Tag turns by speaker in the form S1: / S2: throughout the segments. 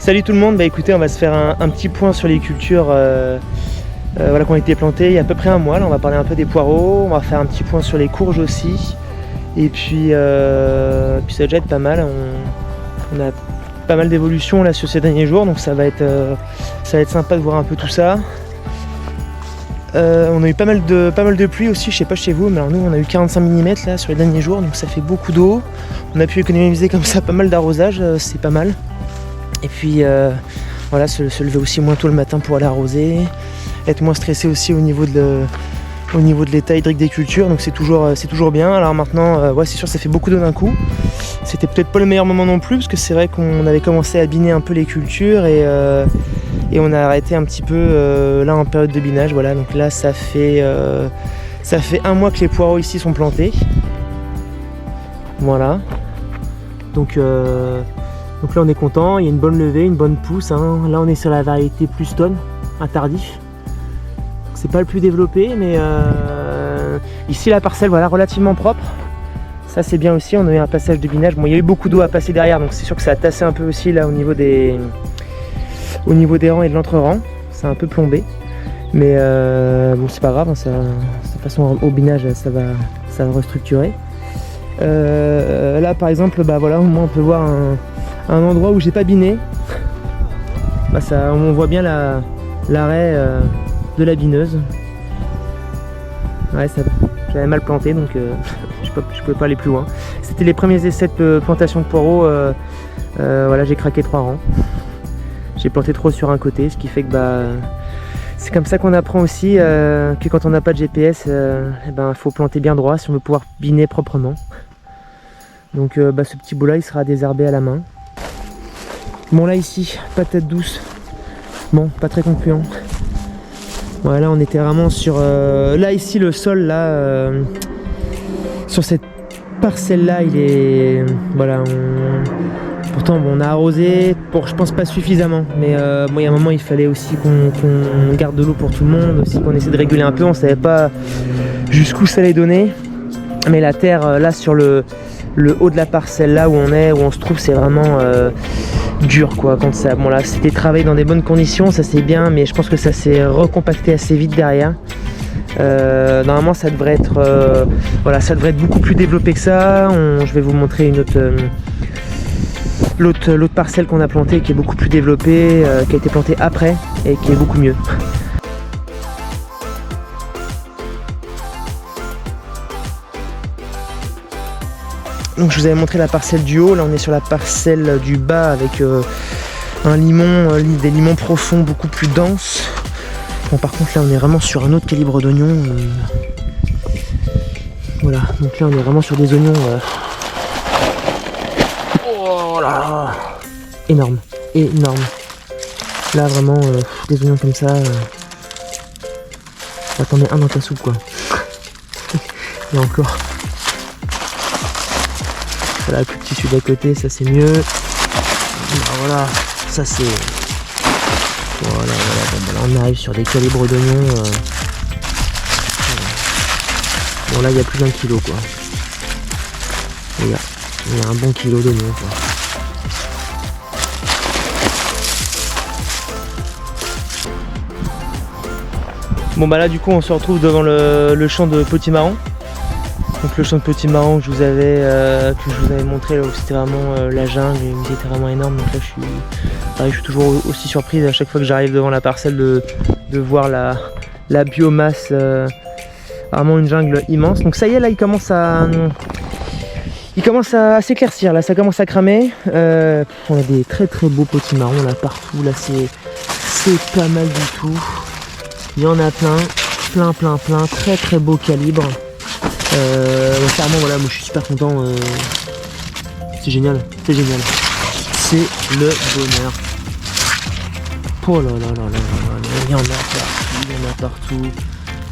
S1: Salut tout le monde, bah écoutez, on va se faire un petit point sur les cultures voilà, qui ont été plantées il y a à peu près un mois. Là, on va parler un peu des poireaux, on va faire un petit point sur les courges aussi. Et puis ça va déjà être pas mal. On a pas mal d'évolutions là sur ces derniers jours, donc ça va être sympa de voir un peu tout ça. On a eu pas mal de pluie aussi, je sais pas chez vous, mais alors nous on a eu 45 mm là sur les derniers jours, donc ça fait beaucoup d'eau. On a pu économiser comme ça pas mal d'arrosage, c'est pas mal. Et puis voilà, se lever aussi moins tôt le matin pour aller arroser, être moins stressé aussi au niveau de l'état hydrique des cultures, donc c'est toujours bien. Alors maintenant, ouais, c'est sûr, ça fait beaucoup d'eau d'un coup. C'était peut-être pas le meilleur moment non plus, parce que c'est vrai qu'on avait commencé à biner un peu les cultures et on a arrêté un petit peu là en période de binage. Voilà, donc là ça fait un mois que les poireaux ici sont plantés. Voilà. Donc là on est content, il y a une bonne levée, une bonne pousse, hein. Là on est sur la variété plus tonne, un tardif. C'est pas le plus développé, mais ici la parcelle, voilà, relativement propre. Ça c'est bien aussi, on a eu un passage de binage. Bon, il y a eu beaucoup d'eau à passer derrière, donc c'est sûr que ça a tassé un peu aussi là au niveau des rangs et de l'entre-rang. C'est un peu plombé, mais bon, c'est pas grave, hein, de toute façon au binage ça va restructurer. Là par exemple, bah voilà, au moins on peut voir un endroit où j'ai pas biné. Bah, on voit bien l'arrêt de la bineuse. Ouais, j'avais mal planté, donc je pouvais pas aller plus loin. C'était les premiers essais de plantation de poireaux. Voilà, j'ai craqué 3 rangs. J'ai planté trop sur un côté, ce qui fait que bah c'est comme ça qu'on apprend aussi que quand on n'a pas de GPS, il faut planter bien droit si on veut pouvoir biner proprement. Donc ce petit bout là il sera désherbé à la main. Bon, là ici, patate douce. Bon, pas très concluant. Voilà, on était vraiment sur là ici le sol là sur cette parcelle là, il est voilà, pourtant bon, on a arrosé je pense pas suffisamment, mais bon, il y a un moment il fallait aussi qu'on garde de l'eau pour tout le monde, aussi qu'on essaie de réguler un peu. On savait pas jusqu'où ça allait donner, mais la terre là sur le haut de la parcelle là où on se trouve, c'est vraiment dur quoi. Quand ça, bon là c'était travaillé dans des bonnes conditions, ça c'est bien, mais je pense que ça s'est recompacté assez vite derrière. Normalement ça devrait être voilà, ça devrait être beaucoup plus développé que ça. Je vais vous montrer une autre l'autre parcelle qu'on a plantée qui est beaucoup plus développée, qui a été plantée après et qui est beaucoup mieux. Donc je vous avais montré la parcelle du haut, là on est sur la parcelle du bas avec un limon, des limons profonds beaucoup plus denses. Bon, par contre là on est vraiment sur un autre calibre d'oignon. Voilà, donc là on est vraiment sur des oignons oh là, énorme. Là vraiment des oignons comme ça. T'en mets un dans ta soupe quoi. Et encore. Voilà, le plus petit celui d'à côté, ça c'est mieux. Voilà, ça c'est... Voilà, bon, là on arrive sur des calibres d'oignons. Bon là il y a plus d'1 kilo quoi. Il y a un bon kilo d'oignons quoi. Bon bah là du coup on se retrouve devant le champ de potimarron. Donc le champ de potimarron que je vous avais montré là où c'était vraiment la jungle, il était vraiment énorme. Donc là je suis toujours aussi surpris à chaque fois que j'arrive devant la parcelle de voir la biomasse, vraiment une jungle immense. Donc ça y est, là il commence à s'éclaircir, là ça commence à cramer. On a des très très beaux potimarrons là partout, là c'est pas mal du tout. Il y en a plein, très très beau calibre. Clairement voilà, moi je suis super content, c'est génial, c'est le bonheur. Oh là, il y en a partout,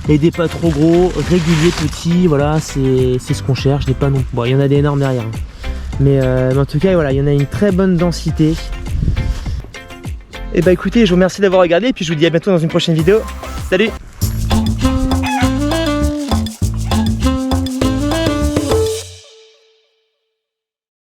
S1: et des pas trop gros, réguliers, petits, voilà, c'est ce qu'on cherche, des pas non, bon il y en a des énormes derrière, mais en tout cas voilà, il y en a une très bonne densité. Et bah écoutez, je vous remercie d'avoir regardé, et puis je vous dis à bientôt dans une prochaine vidéo, salut.